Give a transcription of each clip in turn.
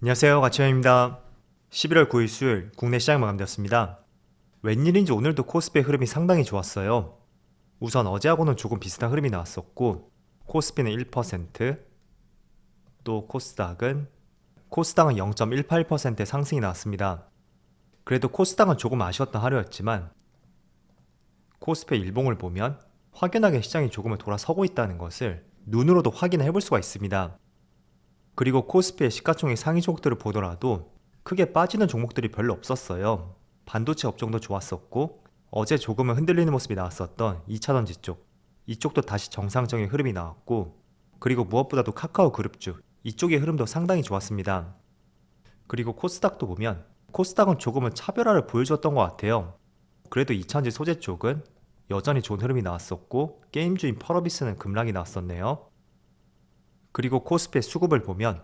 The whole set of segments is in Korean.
안녕하세요, 가치현입니다. 11월 9일 수요일 국내 시장 마감되었습니다. 웬일인지 오늘도 코스피의 흐름이 상당히 좋았어요. 우선 어제하고는 조금 비슷한 흐름이 나왔었고 코스피는 1%, 또 코스닥은 0.18%의 상승이 나왔습니다. 그래도 코스닥은 조금 아쉬웠던 하루였지만 코스피의 일봉을 보면 확연하게 시장이 조금은 돌아서고 있다는 것을 눈으로도 확인해 볼 수가 있습니다. 그리고 코스피의 시가총액 상위 종목들을 보더라도 크게 빠지는 종목들이 별로 없었어요. 반도체 업종도 좋았었고 어제 조금은 흔들리는 모습이 나왔었던 2차전지 쪽, 이쪽도 다시 정상적인 흐름이 나왔고, 그리고 무엇보다도 카카오 그룹주 이쪽의 흐름도 상당히 좋았습니다. 그리고 코스닥도 보면 코스닥은 조금은 차별화를 보여줬던 것 같아요. 그래도 2차전지 소재 쪽은 여전히 좋은 흐름이 나왔었고 게임주인 펄어비스는 급락이 나왔었네요. 그리고 코스피의 수급을 보면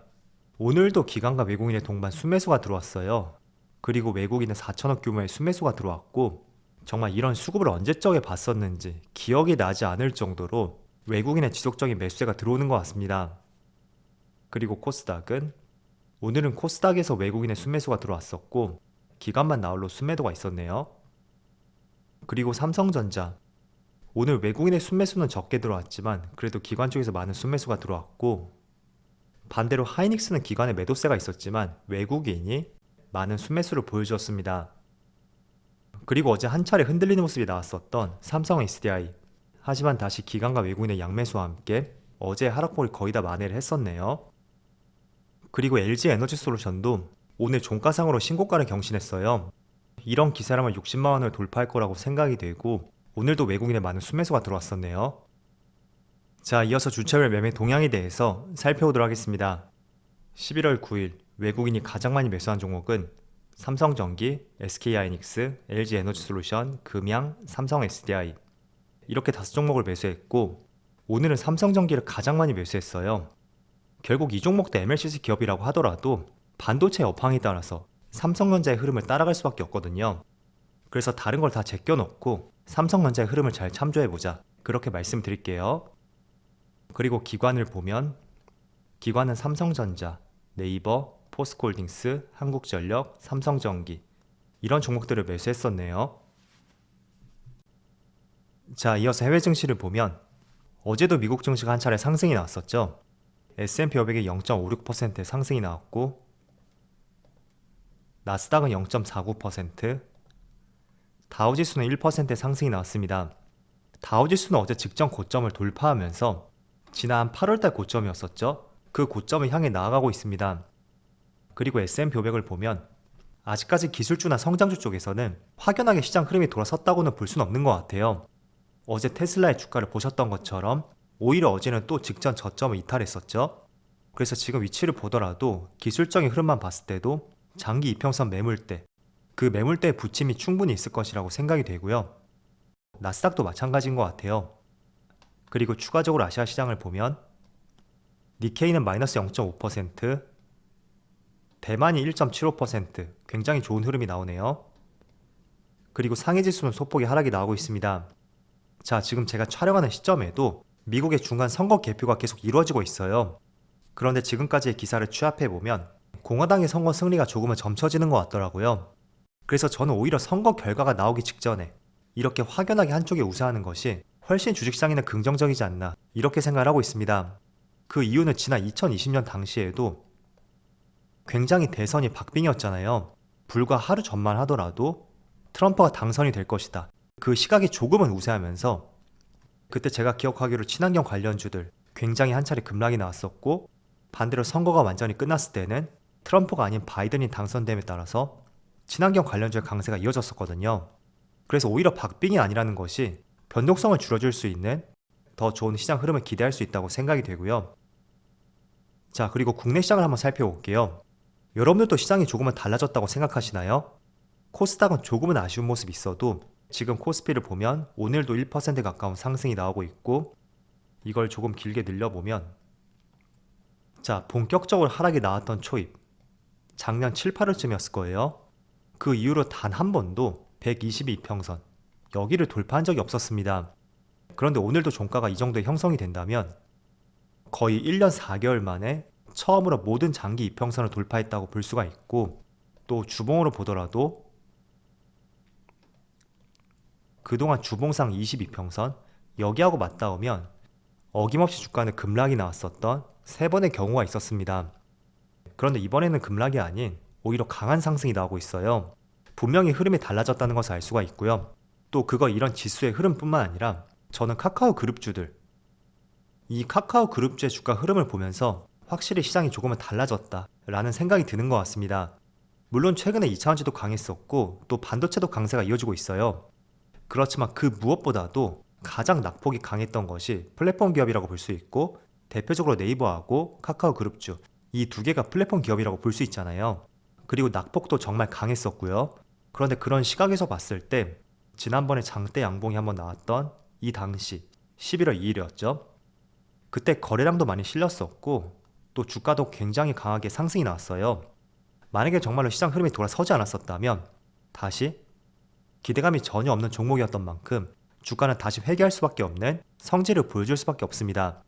오늘도 기관과 외국인의 동반 순매수가 들어왔어요. 그리고 외국인은 4천억 규모의 순매수가 들어왔고, 정말 이런 수급을 언제적에 봤었는지 기억이 나지 않을 정도로 외국인의 지속적인 매수세가 들어오는 것 같습니다. 그리고 코스닥은 오늘은 코스닥에서 외국인의 순매수가 들어왔었고 기관만 나홀로 순매도가 있었네요. 그리고 삼성전자, 오늘 외국인의 순매수는 적게 들어왔지만 그래도 기관 쪽에서 많은 순매수가 들어왔고, 반대로 하이닉스는 기관에 매도세가 있었지만 외국인이 많은 순매수를 보여주었습니다. 그리고 어제 한 차례 흔들리는 모습이 나왔었던 삼성 SDI, 하지만 다시 기관과 외국인의 양매수와 함께 어제 하락폭을 거의 다 만회를 했었네요. 그리고 LG에너지솔루션도 오늘 종가상으로 신고가를 경신했어요. 이런 기세라면 60만원을 돌파할 거라고 생각이 되고 오늘도 외국인의 많은 순매수가 들어왔었네요. 자, 이어서 주차별 매매 동향에 대해서 살펴보도록 하겠습니다. 11월 9일 외국인이 가장 많이 매수한 종목은 삼성전기, SK하이닉스, LG에너지솔루션, 금양, 삼성 SDI 이렇게 5종목을 매수했고, 오늘은 삼성전기를 가장 많이 매수했어요. 결국 이 종목도 MLCC 기업이라고 하더라도 반도체 업황에 따라서 삼성전자의 흐름을 따라갈 수밖에 없거든요. 그래서 다른 걸 다 제껴놓고 삼성전자의 흐름을 잘 참조해보자, 그렇게 말씀드릴게요. 그리고 기관을 보면 기관은 삼성전자, 네이버, 포스코홀딩스, 한국전력, 삼성전기 이런 종목들을 매수했었네요. 자, 이어서 해외 증시를 보면 어제도 미국 증시가 한 차례 상승이 나왔었죠. S&P 500이 0.56%의 상승이 나왔고, 나스닥은 0.49%, 다우지수는 1%의 상승이 나왔습니다. 다우지수는 어제 직전 고점을 돌파하면서 지난 8월달 고점이었었죠. 그 고점을 향해 나아가고 있습니다. 그리고 S&P 500을 보면 아직까지 기술주나 성장주 쪽에서는 확연하게 시장 흐름이 돌아섰다고는 볼 수는 없는 것 같아요. 어제 테슬라의 주가를 보셨던 것처럼 오히려 어제는 또 직전 저점을 이탈했었죠. 그래서 지금 위치를 보더라도 기술적인 흐름만 봤을 때도 장기 이평선 매물대, 그 매물대의 부침이 충분히 있을 것이라고 생각이 되고요. 나스닥도 마찬가지인 것 같아요. 그리고 추가적으로 아시아 시장을 보면 니케이는 마이너스 0.5%, 대만이 1.75%, 굉장히 좋은 흐름이 나오네요. 그리고 상해지수는 소폭의 하락이 나오고 있습니다. 자, 지금 제가 촬영하는 시점에도 미국의 중간 선거 개표가 계속 이루어지고 있어요. 그런데 지금까지의 기사를 취합해보면 공화당의 선거 승리가 조금은 점쳐지는 것 같더라고요. 그래서 저는 오히려 선거 결과가 나오기 직전에 이렇게 확연하게 한쪽에 우세하는 것이 훨씬 주식시장에는 긍정적이지 않나, 이렇게 생각을 하고 있습니다. 그 이유는 지난 2020년 당시에도 굉장히 대선이 박빙이었잖아요. 불과 하루 전만 하더라도 트럼프가 당선이 될 것이다, 그 시각이 조금은 우세하면서 그때 제가 기억하기로 친환경 관련주들 굉장히 한 차례 급락이 나왔었고, 반대로 선거가 완전히 끝났을 때는 트럼프가 아닌 바이든이 당선됨에 따라서 친환경 관련주의 강세가 이어졌었거든요. 그래서 오히려 박빙이 아니라는 것이 변동성을 줄여줄 수 있는 더 좋은 시장 흐름을 기대할 수 있다고 생각이 되고요. 자, 그리고 국내 시장을 한번 살펴볼게요. 여러분들도 시장이 조금은 달라졌다고 생각하시나요? 코스닥은 조금은 아쉬운 모습이 있어도 지금 코스피를 보면 오늘도 1% 가까운 상승이 나오고 있고, 이걸 조금 길게 늘려보면, 자, 본격적으로 하락이 나왔던 초입 작년 7, 8월쯤이었을 거예요. 그 이후로 단 한 번도 122평선 여기를 돌파한 적이 없었습니다. 그런데 오늘도 종가가 이 정도의 형성이 된다면 거의 1년 4개월 만에 처음으로 모든 장기 이평선을 돌파했다고 볼 수가 있고, 또 주봉으로 보더라도 그동안 주봉상 22평선 여기하고 맞닿으면 어김없이 주가는 급락이 나왔었던 세 번의 경우가 있었습니다. 그런데 이번에는 급락이 아닌 오히려 강한 상승이 나오고 있어요. 분명히 흐름이 달라졌다는 것을 알 수가 있고요. 또 그거 이런 지수의 흐름뿐만 아니라 저는 카카오 그룹주들, 이 카카오 그룹주의 주가 흐름을 보면서 확실히 시장이 조금은 달라졌다라는 생각이 드는 것 같습니다. 물론 최근에 2차전지도 강했었고 또 반도체도 강세가 이어지고 있어요. 그렇지만 그 무엇보다도 가장 낙폭이 강했던 것이 플랫폼 기업이라고 볼 수 있고, 대표적으로 네이버하고 카카오 그룹주, 이 두 개가 플랫폼 기업이라고 볼 수 있잖아요. 그리고 낙폭도 정말 강했었고요. 그런데 그런 시각에서 봤을 때 지난번에 장대 양봉이 한번 나왔던 이 당시 11월 2일이었죠. 그때 거래량도 많이 실렸었고 또 주가도 굉장히 강하게 상승이 나왔어요. 만약에 정말로 시장 흐름이 돌아서지 않았었다면 다시 기대감이 전혀 없는 종목이었던 만큼 주가는 다시 회귀할 수밖에 없는 성질을 보여줄 수밖에 없습니다.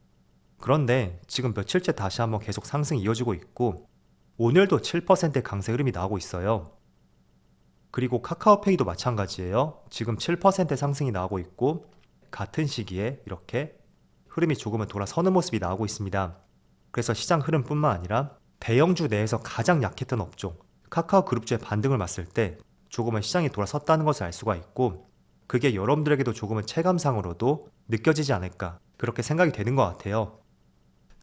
그런데 지금 며칠째 다시 한번 계속 상승이 이어지고 있고 오늘도 7%의 강세 흐름이 나오고 있어요. 그리고 카카오페이도 마찬가지예요. 지금 7% 상승이 나오고 있고 같은 시기에 이렇게 흐름이 조금은 돌아서는 모습이 나오고 있습니다. 그래서 시장 흐름뿐만 아니라 대형주 내에서 가장 약했던 업종 카카오 그룹주의 반등을 봤을 때 조금은 시장이 돌아섰다는 것을 알 수가 있고, 그게 여러분들에게도 조금은 체감상으로도 느껴지지 않을까 그렇게 생각이 되는 것 같아요.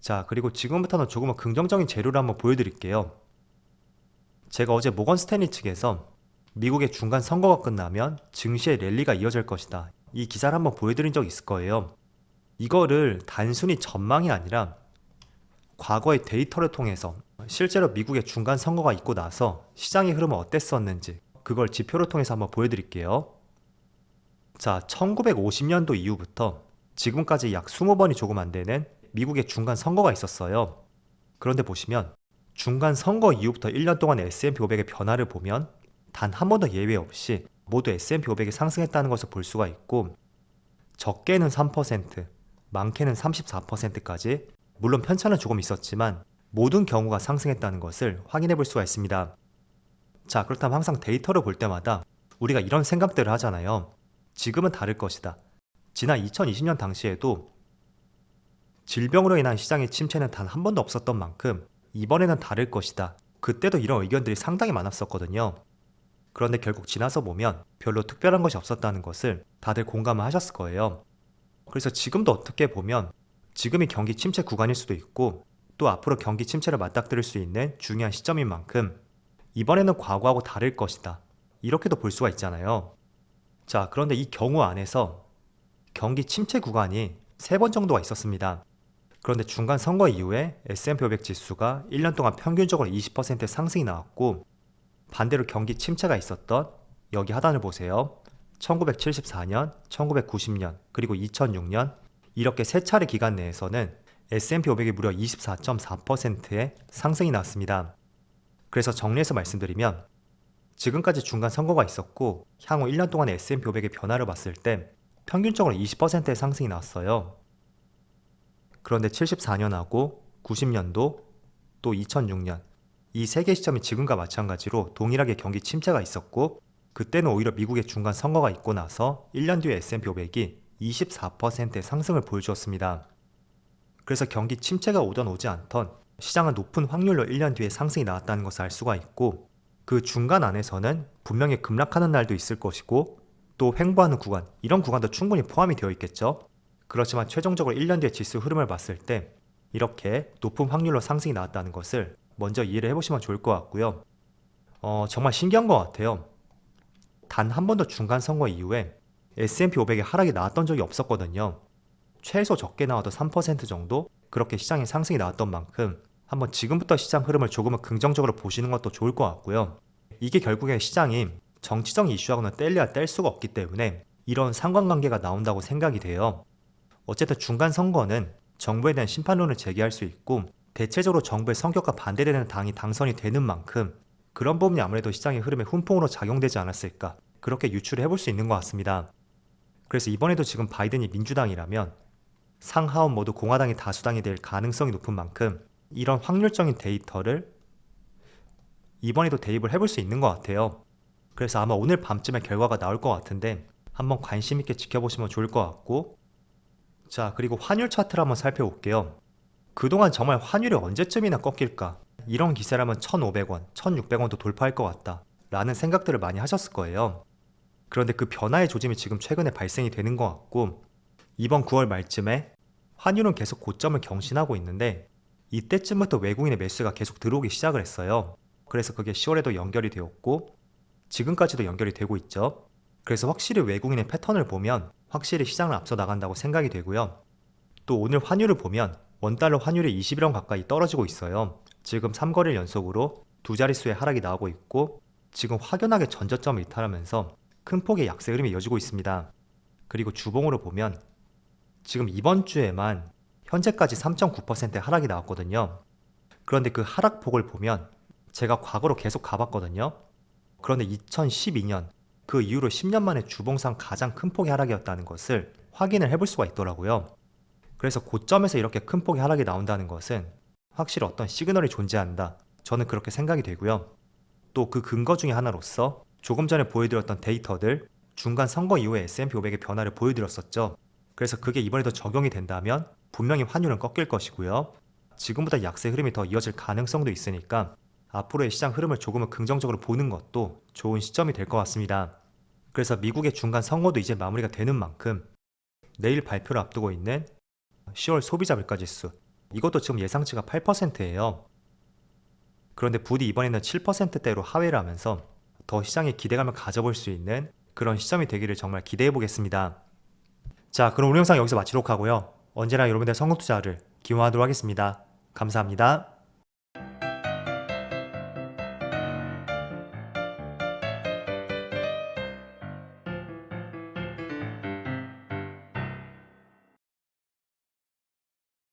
자, 그리고 지금부터는 조금은 긍정적인 재료를 한번 보여드릴게요. 제가 어제 모건 스탠리 측에서 미국의 중간 선거가 끝나면 증시의 랠리가 이어질 것이다, 이 기사를 한번 보여드린 적이 있을 거예요. 이거를 단순히 전망이 아니라 과거의 데이터를 통해서 실제로 미국의 중간 선거가 있고 나서 시장의 흐름은 어땠었는지 그걸 지표를 통해서 한번 보여드릴게요. 자, 1950년도 이후부터 지금까지 약 20번이 조금 안 되는 미국의 중간 선거가 있었어요. 그런데 보시면 중간 선거 이후부터 1년 동안의 S&P 500의 변화를 보면 단 한 번도 예외 없이 모두 S&P 500이 상승했다는 것을 볼 수가 있고, 적게는 3%, 많게는 34%까지, 물론 편차는 조금 있었지만 모든 경우가 상승했다는 것을 확인해 볼 수가 있습니다. 자, 그렇다면 항상 데이터를 볼 때마다 우리가 이런 생각들을 하잖아요. 지금은 다를 것이다. 지난 2020년 당시에도 질병으로 인한 시장의 침체는 단 한 번도 없었던 만큼 이번에는 다를 것이다. 그때도 이런 의견들이 상당히 많았었거든요. 그런데 결국 지나서 보면 별로 특별한 것이 없었다는 것을 다들 공감을 하셨을 거예요. 그래서 지금도 어떻게 보면 지금이 경기 침체 구간일 수도 있고 또 앞으로 경기 침체를 맞닥뜨릴 수 있는 중요한 시점인 만큼 이번에는 과거하고 다를 것이다, 이렇게도 볼 수가 있잖아요. 자, 그런데 이 경우 안에서 경기 침체 구간이 3번 정도가 있었습니다. 그런데 중간 선거 이후에 S&P 500 지수가 1년 동안 평균적으로 20% 상승이 나왔고, 반대로 경기 침체가 있었던 여기 하단을 보세요. 1974년, 1990년, 그리고 2006년 이렇게 세 차례 기간 내에서는 S&P 500이 무려 24.4%의 상승이 나왔습니다. 그래서 정리해서 말씀드리면 지금까지 중간 선거가 있었고 향후 1년 동안의 S&P 500의 변화를 봤을 때 평균적으로 20%의 상승이 나왔어요. 그런데 74년하고 90년도 또 2006년 이 세 개 시점이 지금과 마찬가지로 동일하게 경기 침체가 있었고, 그때는 오히려 미국의 중간 선거가 있고 나서 1년 뒤에 S&P 500이 24%의 상승을 보여주었습니다. 그래서 경기 침체가 오던 오지 않던 시장은 높은 확률로 1년 뒤에 상승이 나왔다는 것을 알 수가 있고, 그 중간 안에서는 분명히 급락하는 날도 있을 것이고 또 횡보하는 구간, 이런 구간도 충분히 포함이 되어 있겠죠. 그렇지만 최종적으로 1년 뒤의 지수 흐름을 봤을 때 이렇게 높은 확률로 상승이 나왔다는 것을 먼저 이해를 해보시면 좋을 것 같고요. 정말 신기한 것 같아요. 단 한 번도 중간 선거 이후에 S&P 500의 하락이 나왔던 적이 없었거든요. 최소 적게 나와도 3% 정도 그렇게 시장에 상승이 나왔던 만큼 한번 지금부터 시장 흐름을 조금은 긍정적으로 보시는 것도 좋을 것 같고요. 이게 결국에 시장이 정치적 이슈하고는 뗄래야 뗄 수가 없기 때문에 이런 상관관계가 나온다고 생각이 돼요. 어쨌든 중간 선거는 정부에 대한 심판론을 제기할 수 있고 대체적으로 정부의 성격과 반대되는 당이 당선이 되는 만큼 그런 부분이 아무래도 시장의 흐름에 훈풍으로 작용되지 않았을까, 그렇게 유추를 해볼 수 있는 것 같습니다. 그래서 이번에도 지금 바이든이 민주당이라면 상하원 모두 공화당이 다수당이 될 가능성이 높은 만큼 이런 확률적인 데이터를 이번에도 대입을 해볼 수 있는 것 같아요. 그래서 아마 오늘 밤쯤에 결과가 나올 것 같은데 한번 관심 있게 지켜보시면 좋을 것 같고, 자, 그리고 환율 차트를 한번 살펴볼게요. 그동안 정말 환율이 언제쯤이나 꺾일까? 이런 기세라면 1,500원, 1,600원도 돌파할 것 같다 라는 생각들을 많이 하셨을 거예요. 그런데 그 변화의 조짐이 지금 최근에 발생이 되는 것 같고, 이번 9월 말쯤에 환율은 계속 고점을 경신하고 있는데 이때쯤부터 외국인의 매수가 계속 들어오기 시작을 했어요. 그래서 그게 10월에도 연결이 되었고 지금까지도 연결이 되고 있죠. 그래서 확실히 외국인의 패턴을 보면 확실히 시장을 앞서 나간다고 생각이 되고요. 또 오늘 환율을 보면 원달러 환율이 21원 가까이 떨어지고 있어요. 지금 3거래일 연속으로 두 자릿수의 하락이 나오고 있고 지금 확연하게 전저점을 이탈하면서 큰 폭의 약세 흐름이 이어지고 있습니다. 그리고 주봉으로 보면 지금 이번 주에만 현재까지 3.9%의 하락이 나왔거든요. 그런데 그 하락폭을 보면 제가 과거로 계속 가봤거든요. 그런데 2012년 그 이후로 10년 만에 주봉상 가장 큰 폭의 하락이었다는 것을 확인을 해볼 수가 있더라고요. 그래서 고점에서 이렇게 큰 폭의 하락이 나온다는 것은 확실히 어떤 시그널이 존재한다. 저는 그렇게 생각이 되고요. 또 그 근거 중에 하나로서 조금 전에 보여드렸던 데이터들, 중간 선거 이후에 S&P 500의 변화를 보여드렸었죠. 그래서 그게 이번에도 적용이 된다면 분명히 환율은 꺾일 것이고요. 지금보다 약세 흐름이 더 이어질 가능성도 있으니까 앞으로의 시장 흐름을 조금은 긍정적으로 보는 것도 좋은 시점이 될 것 같습니다. 그래서 미국의 중간 선거도 이제 마무리가 되는 만큼 내일 발표를 앞두고 있는 10월 소비자 물가지수, 이것도 지금 예상치가 8%예요. 그런데 부디 이번에는 7%대로 하회를 하면서 더 시장에 기대감을 가져볼 수 있는 그런 시점이 되기를 정말 기대해 보겠습니다. 자, 그럼 오늘 영상 여기서 마치도록 하고요. 언제나 여러분들의 성공 투자를 기원하도록 하겠습니다. 감사합니다.